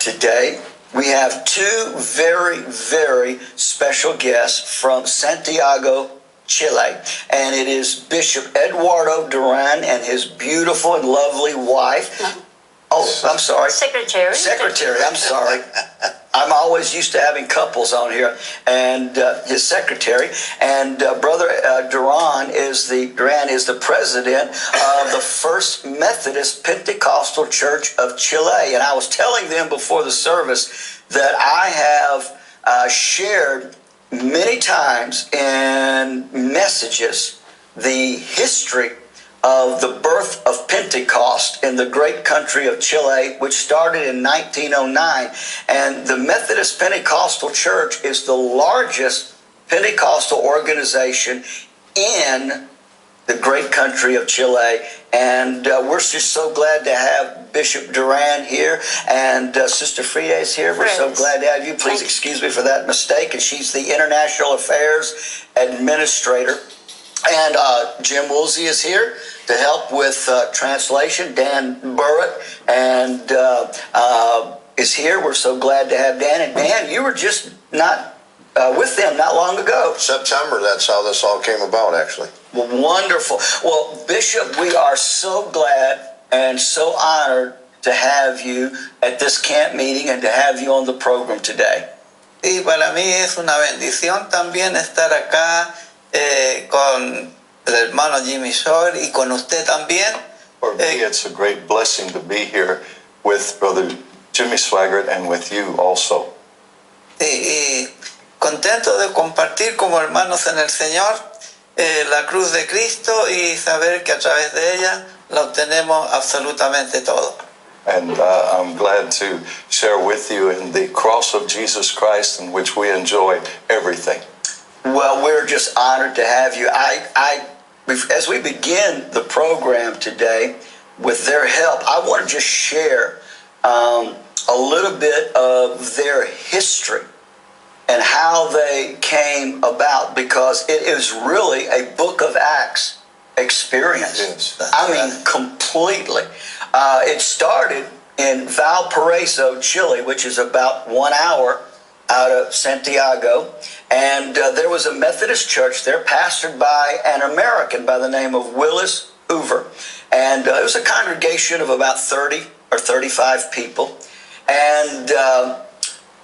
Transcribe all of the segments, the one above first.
Today, we have two very, very special guests from Santiago, Chile, and it is Bishop Eduardo Duran and his beautiful and lovely wife. Oh, I'm sorry. Secretary, I'm sorry. I'm always used to having couples on here, and his secretary. And Brother Duran is the president of the First Methodist Pentecostal Church of Chile. And I was telling them before the service that I have shared many times in messages the history of the birth of Pentecost in the great country of Chile, which started in 1909. And the Methodist Pentecostal Church is the largest Pentecostal organization in the great country of Chile. And we're just so glad to have Bishop Duran here and Sister Fredes here. We're so glad to have you. Please excuse me for that mistake. And she's the International Affairs Administrator. And Jim Woolsey is here to help with translation. Dan Barrit and is here. We're so glad to have Dan. And Dan, you were just not with them not long ago. September, that's how this all came about, actually. Well, wonderful. Well, Bishop, we are so glad and so honored to have you at this camp meeting and to have you on the program today. Y para mí es una bendición también estar acá con el hermano Jimmy Swaggart y con usted también. For me, it's a great blessing to be here with Brother Jimmy Swaggart and with you also. Y contento de compartir como hermanos en el Señor la cruz de Cristo y saber que a través de ella la obtenemos absolutamente todo. And I'm glad to share with you in the cross of Jesus Christ, in which we enjoy everything. Well, we're just honored to have you. As we begin the program today, with their help, I want to just share a little bit of their history and how they came about, because it is really a Book of Acts experience. Yes, I mean, completely. It started in Valparaiso, Chile, which is about 1 hour out of Santiago, and there was a Methodist church there pastored by an American by the name of Willis Hoover, and it was a congregation of about 30 or 35 people. And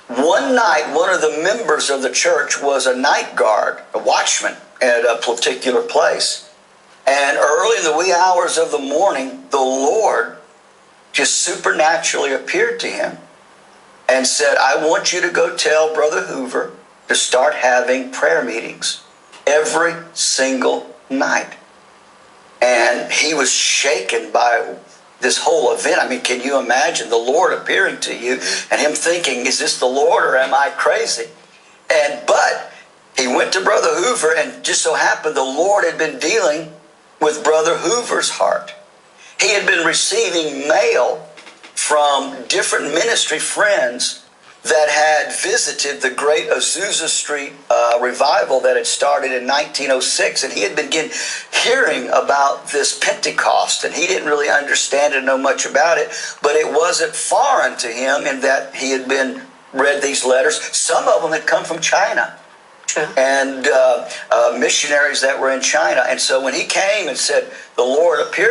one night, one of the members of the church was a night guard, a watchman at a particular place, and early in the wee hours of the morning, the Lord just supernaturally appeared to him and said, I want you to go tell Brother Hoover to start having prayer meetings every single night. And he was shaken by this whole event. I mean, can you imagine the Lord appearing to you and him thinking, is this the Lord or am I crazy? But he went to Brother Hoover, and just so happened the Lord had been dealing with Brother Hoover's heart. He had been receiving mail from different ministry friends that had visited the great Azusa Street revival that had started in 1906, and he had been hearing about this Pentecost, and he didn't really understand and know much about it, but it wasn't foreign to him in that he had read these letters. Some of them had come from China. And missionaries that were in China. And so when he came and said, the Lord appeared